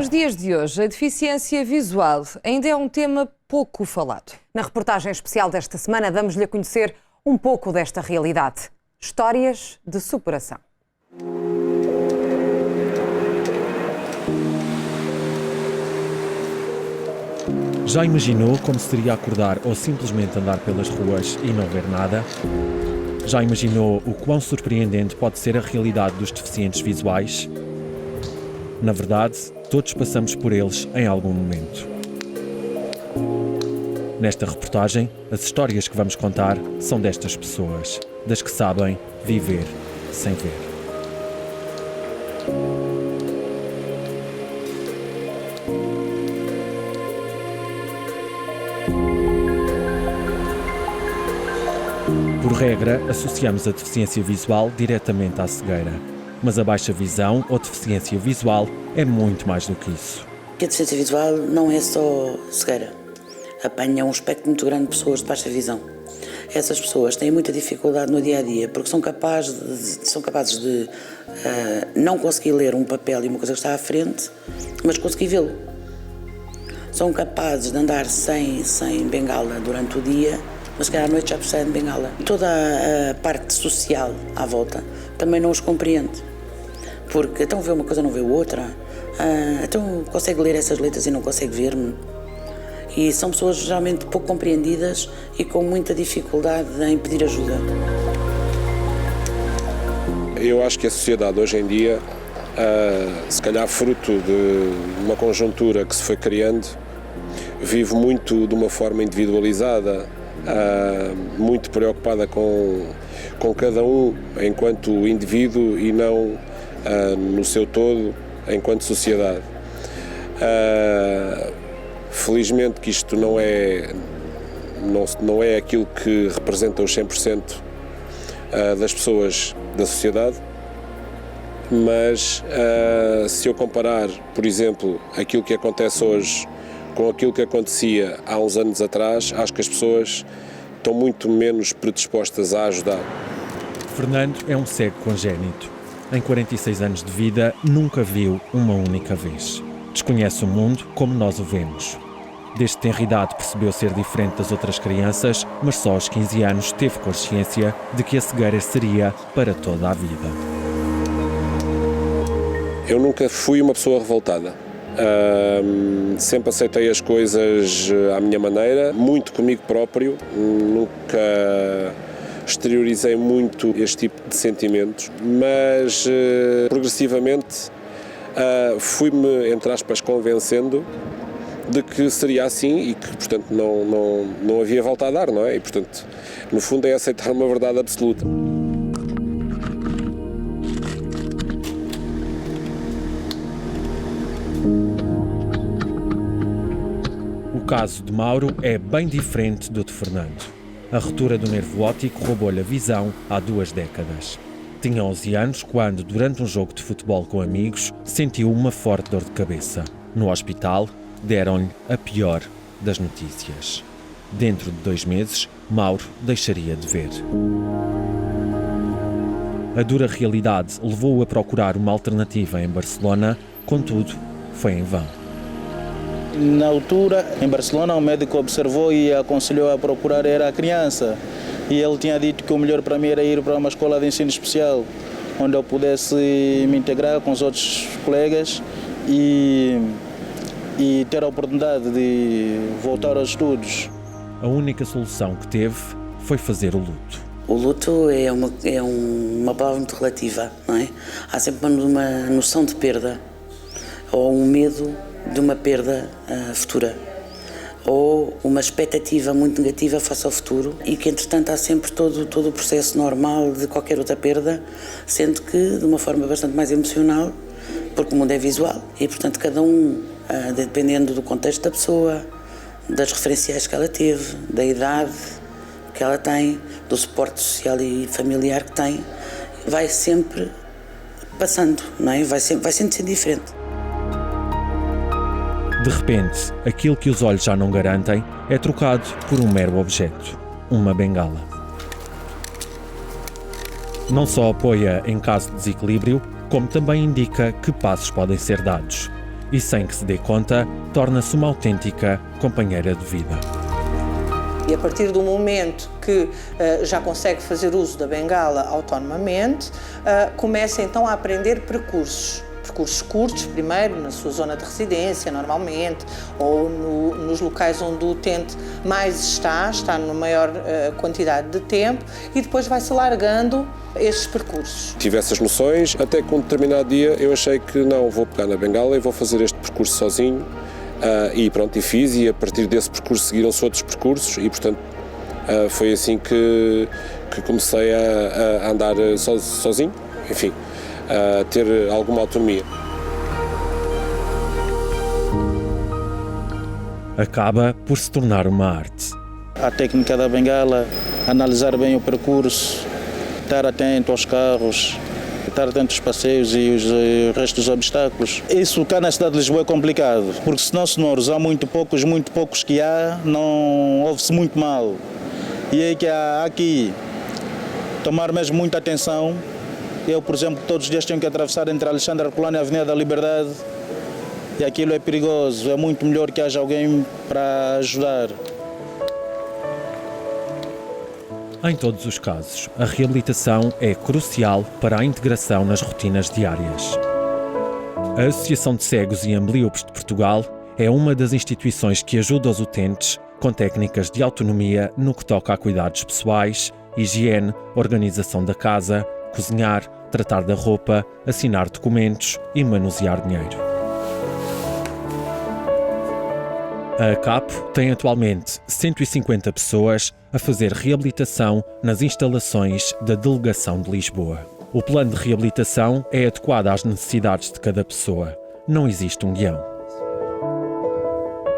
Nos dias de hoje, a deficiência visual ainda é um tema pouco falado. Na reportagem especial desta semana, damos-lhe a conhecer um pouco desta realidade. Histórias de superação. Já imaginou como seria acordar ou simplesmente andar pelas ruas e não ver nada? Já imaginou o quão surpreendente pode ser a realidade dos deficientes visuais? Na verdade, todos passamos por eles em algum momento. Nesta reportagem, as histórias que vamos contar são destas pessoas, das que sabem viver sem ver. Por regra, associamos a deficiência visual diretamente à cegueira. Mas a baixa visão ou deficiência visual é muito mais do que isso. A deficiência visual não é só cegueira. Apanha um espectro muito grande de pessoas de baixa visão. Essas pessoas têm muita dificuldade no dia-a-dia porque são capazes de não conseguir ler um papel e uma coisa que está à frente, mas conseguir vê-lo. São capazes de andar sem bengala durante o dia, mas que à noite já precisam de bengala. Toda a parte social à volta também não os compreende. Porque então vê uma coisa, não vê outra. Então consegue ler essas letras e não consegue ver-me. E são pessoas geralmente pouco compreendidas e com muita dificuldade em pedir ajuda. Eu acho que a sociedade hoje em dia, se calhar fruto de uma conjuntura que se foi criando, vive muito de uma forma individualizada, muito preocupada com cada um enquanto indivíduo e não no seu todo enquanto sociedade. Felizmente que isto não é aquilo que representa os 100% das pessoas da sociedade, mas se eu comparar, por exemplo, aquilo que acontece hoje com aquilo que acontecia há uns anos atrás, acho que as pessoas estão muito menos predispostas a ajudar. Fernando é um cego congénito. Em 46 anos de vida, nunca viu uma única vez. Desconhece o mundo como nós o vemos. Desde tenra idade percebeu ser diferente das outras crianças, mas só aos 15 anos teve consciência de que a cegueira seria para toda a vida. Eu nunca fui uma pessoa revoltada. Sempre aceitei as coisas à minha maneira, muito comigo próprio, nunca exteriorizei muito este tipo de sentimentos, mas progressivamente fui-me, entre aspas, convencendo de que seria assim e que, portanto, não havia volta a dar, não é? E, portanto, no fundo é aceitar uma verdade absoluta. O caso de Mauro é bem diferente do de Fernando. A ruptura do nervo óptico roubou-lhe a visão há 2 décadas. Tinha 11 anos quando, durante um jogo de futebol com amigos, sentiu uma forte dor de cabeça. No hospital, deram-lhe a pior das notícias. Dentro de 2 meses, Mauro deixaria de ver. A dura realidade levou-o a procurar uma alternativa em Barcelona, contudo, foi em vão. Na altura, em Barcelona, o médico observou e aconselhou a procurar era a criança. E ele tinha dito que o melhor para mim era ir para uma escola de ensino especial, onde eu pudesse me integrar com os outros colegas e ter a oportunidade de voltar aos estudos. A única solução que teve foi fazer o luto. O luto é uma palavra muito relativa, não é? Há sempre uma noção de perda ou um medo de uma perda futura ou uma expectativa muito negativa face ao futuro e que, entretanto, há sempre todo o processo normal de qualquer outra perda, sendo que de uma forma bastante mais emocional, porque o mundo é visual e, portanto, cada um, dependendo do contexto da pessoa, das referenciais que ela teve, da idade que ela tem, do suporte social e familiar que tem, vai sempre passando, não é? Vai sempre sendo diferente. De repente, aquilo que os olhos já não garantem é trocado por um mero objeto, uma bengala. Não só apoia em caso de desequilíbrio, como também indica que passos podem ser dados. e, sem que se dê conta, torna-se uma autêntica companheira de vida. E a partir do momento que já consegue fazer uso da bengala autonomamente, começa então a aprender percursos curtos, primeiro na sua zona de residência, normalmente, ou nos locais onde o utente mais está na maior quantidade de tempo, e depois vai-se alargando esses percursos. Tive essas noções, até que um determinado dia eu achei que não, vou pegar na bengala e vou fazer este percurso sozinho, e pronto, e fiz, e a partir desse percurso seguiram-se outros percursos, e portanto foi assim que comecei a andar sozinho, enfim, a ter alguma autonomia. Acaba por se tornar uma arte. A técnica da bengala, analisar bem o percurso, estar atento aos carros, estar atento aos passeios e os restos dos obstáculos. Isso cá na cidade de Lisboa é complicado, porque senão senhores, há muito poucos que há, não ouve-se muito mal. E é que há aqui tomar mesmo muita atenção. Eu, por exemplo, todos os dias tenho que atravessar entre Alexandre Herculano e a Avenida da Liberdade, e aquilo é perigoso, é muito melhor que haja alguém para ajudar. Em todos os casos, a reabilitação é crucial para a integração nas rotinas diárias. A Associação de Cegos e Ambliopes de Portugal é uma das instituições que ajuda os utentes com técnicas de autonomia no que toca a cuidados pessoais, higiene, organização da casa, cozinhar, tratar da roupa, assinar documentos e manusear dinheiro. A ACAP tem atualmente 150 pessoas a fazer reabilitação nas instalações da Delegação de Lisboa. O plano de reabilitação é adequado às necessidades de cada pessoa. Não existe um guião.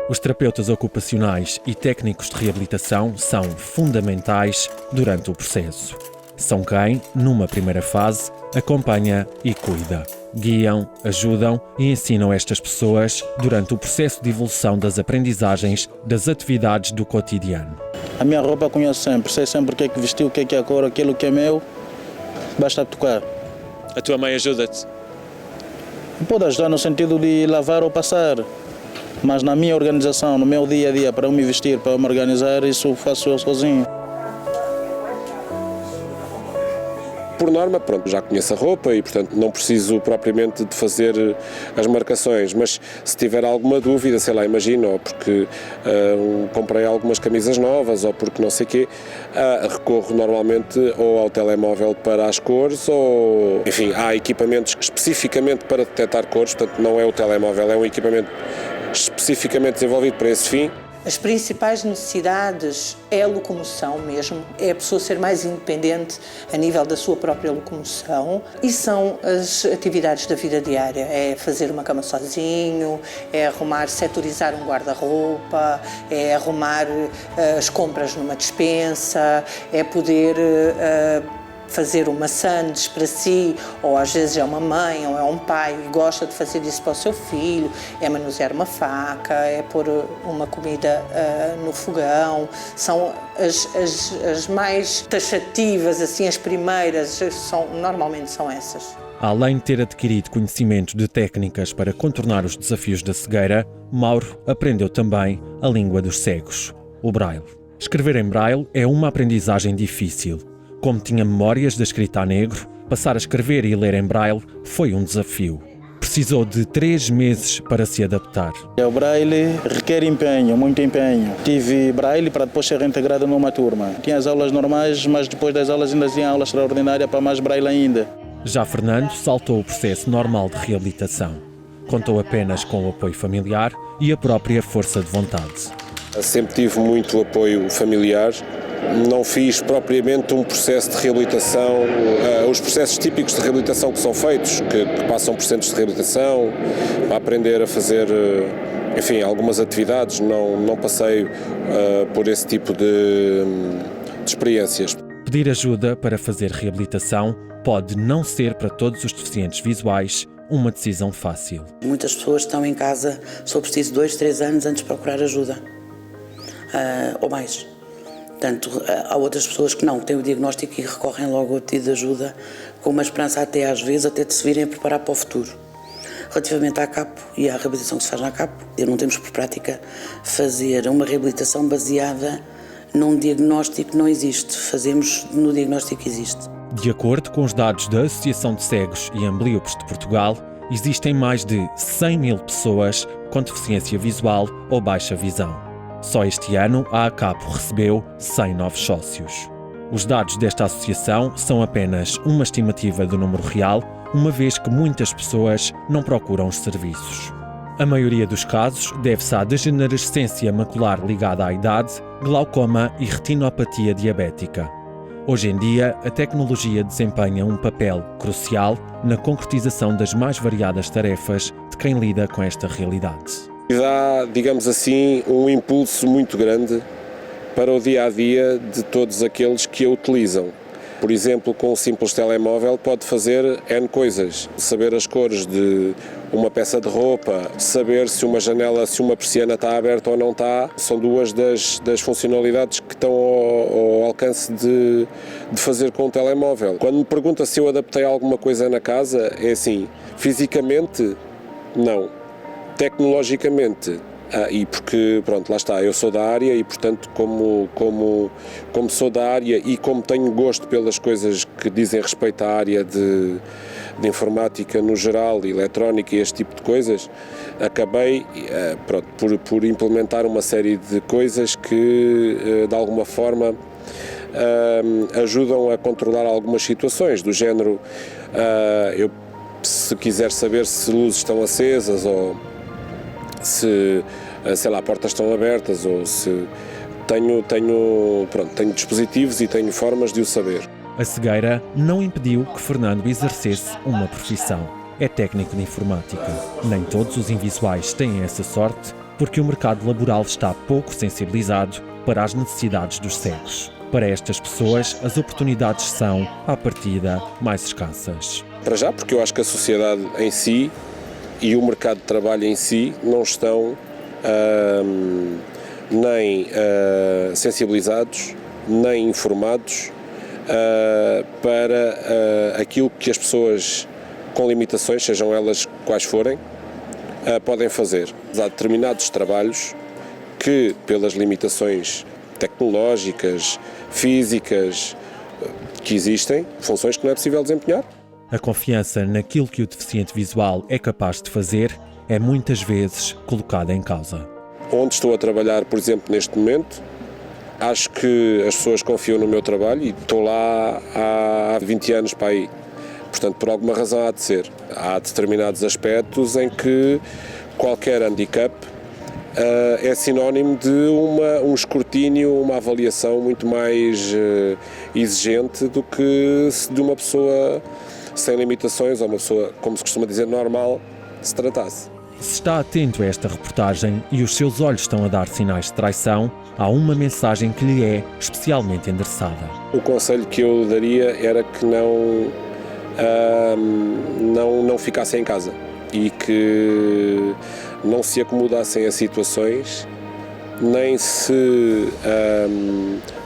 Os terapeutas ocupacionais e técnicos de reabilitação são fundamentais durante o processo. São quem, numa primeira fase, acompanha e cuida. Guiam, ajudam e ensinam estas pessoas durante o processo de evolução das aprendizagens das atividades do cotidiano. A minha roupa conheço sempre, sei sempre o que é que vestiu, o que é a cor, aquilo que é meu, basta tocar. A tua mãe ajuda-te? Pode ajudar no sentido de lavar ou passar, mas na minha organização, no meu dia a dia, para eu me vestir, para eu me organizar, isso faço eu sozinho. Por norma, pronto, já conheço a roupa e, portanto, não preciso propriamente de fazer as marcações, mas se tiver alguma dúvida, sei lá, imagino, ou porque comprei algumas camisas novas, ou porque não sei o quê, recorro normalmente ou ao telemóvel para as cores, ou, enfim, há equipamentos especificamente para detectar cores, portanto, não é o telemóvel, é um equipamento especificamente desenvolvido para esse fim. As principais necessidades é a locomoção mesmo, é a pessoa ser mais independente a nível da sua própria locomoção, e são as atividades da vida diária, é fazer uma cama sozinho, é arrumar, setorizar um guarda-roupa, é arrumar as compras numa despensa, é poder fazer uma sandes para si, ou às vezes é uma mãe ou é um pai e gosta de fazer isso para o seu filho, é manusear uma faca, é pôr uma comida no fogão. São as mais taxativas, assim, as primeiras, normalmente são essas. Além de ter adquirido conhecimento de técnicas para contornar os desafios da cegueira, Mauro aprendeu também a língua dos cegos, o Braille. Escrever em Braille é uma aprendizagem difícil. Como tinha memórias da escrita a negro, passar a escrever e ler em Braille foi um desafio. Precisou de 3 meses para se adaptar. O Braille requer empenho, muito empenho. Tive Braille para depois ser reintegrado numa turma. Tinha as aulas normais, mas depois das aulas ainda tinha aula extraordinária para mais Braille ainda. Já Fernando saltou o processo normal de reabilitação. Contou apenas com o apoio familiar e a própria força de vontade. Sempre tive muito apoio familiar. Não fiz propriamente um processo de reabilitação, os processos típicos de reabilitação que são feitos, que passam por centros de reabilitação, para aprender a fazer, enfim, algumas atividades. Não passei por esse tipo de experiências. Pedir ajuda para fazer reabilitação pode não ser para todos os deficientes visuais uma decisão fácil. Muitas pessoas estão em casa, só preciso 2, 3 anos antes de procurar ajuda, ou mais. Portanto, há outras pessoas que não, que têm o diagnóstico e recorrem logo ao pedido de ajuda, com uma esperança até às vezes, até de se virem a preparar para o futuro. Relativamente à CAPO e à reabilitação que se faz na CAPO, não temos por prática fazer uma reabilitação baseada num diagnóstico que não existe. Fazemos no diagnóstico que existe. De acordo com os dados da Associação de Cegos e Ambliopes de Portugal, existem mais de 100 mil pessoas com deficiência visual ou baixa visão. Só este ano a ACAPO recebeu 100 novos sócios. Os dados desta associação são apenas uma estimativa do número real, uma vez que muitas pessoas não procuram os serviços. A maioria dos casos deve-se à degenerescência macular ligada à idade, glaucoma e retinopatia diabética. Hoje em dia, a tecnologia desempenha um papel crucial na concretização das mais variadas tarefas de quem lida com esta realidade. Dá, digamos assim, um impulso muito grande para o dia-a-dia de todos aqueles que a utilizam. Por exemplo, com um simples telemóvel pode fazer N coisas. Saber as cores de uma peça de roupa, saber se uma janela, se uma persiana está aberta ou não está, são duas das funcionalidades que estão ao alcance de fazer com o telemóvel. Quando me pergunta se eu adaptei alguma coisa na casa, é assim, fisicamente, não. Tecnologicamente, e porque, pronto, lá está, eu sou da área e, portanto, como sou da área e como tenho gosto pelas coisas que dizem respeito à área de informática no geral, eletrónica e este tipo de coisas, acabei, pronto, por implementar uma série de coisas que, de alguma forma, ajudam a controlar algumas situações, do género, se quiser saber se luzes estão acesas ou se, sei lá, portas estão abertas ou se tenho dispositivos e tenho formas de o saber. A cegueira não impediu que Fernando exercesse uma profissão. É técnico de informática. Nem todos os invisuais têm essa sorte, porque o mercado laboral está pouco sensibilizado para as necessidades dos cegos. Para estas pessoas, as oportunidades são, à partida, mais escassas. Para já, porque eu acho que a sociedade em si e o mercado de trabalho em si não estão nem sensibilizados, nem informados para aquilo que as pessoas com limitações, sejam elas quais forem, podem fazer. Há determinados trabalhos que, pelas limitações tecnológicas, físicas que existem, funções que não é possível desempenhar. A confiança naquilo que o deficiente visual é capaz de fazer é muitas vezes colocada em causa. Onde estou a trabalhar, por exemplo, neste momento, acho que as pessoas confiam no meu trabalho e estou lá há 20 anos para aí. Portanto, por alguma razão há de ser. Há determinados aspectos em que qualquer handicap é sinónimo de um escrutínio, uma avaliação muito mais exigente do que de uma pessoa sem limitações ou uma pessoa, como se costuma dizer, normal, se tratasse. Se está atento a esta reportagem e os seus olhos estão a dar sinais de traição, há uma mensagem que lhe é especialmente endereçada. O conselho que eu daria era que não ficassem em casa e que não se acomodassem a situações,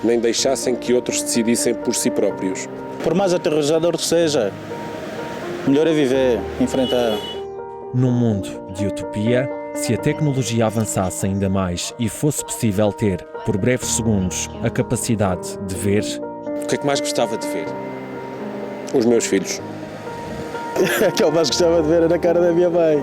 nem deixassem que outros decidissem por si próprios. Por mais aterrorizador que seja, melhor é viver, enfrentar. Num mundo de utopia, se a tecnologia avançasse ainda mais e fosse possível ter, por breves segundos, a capacidade de ver... O que é que mais gostava de ver? Os meus filhos. O que eu mais gostava de ver era a cara da minha mãe.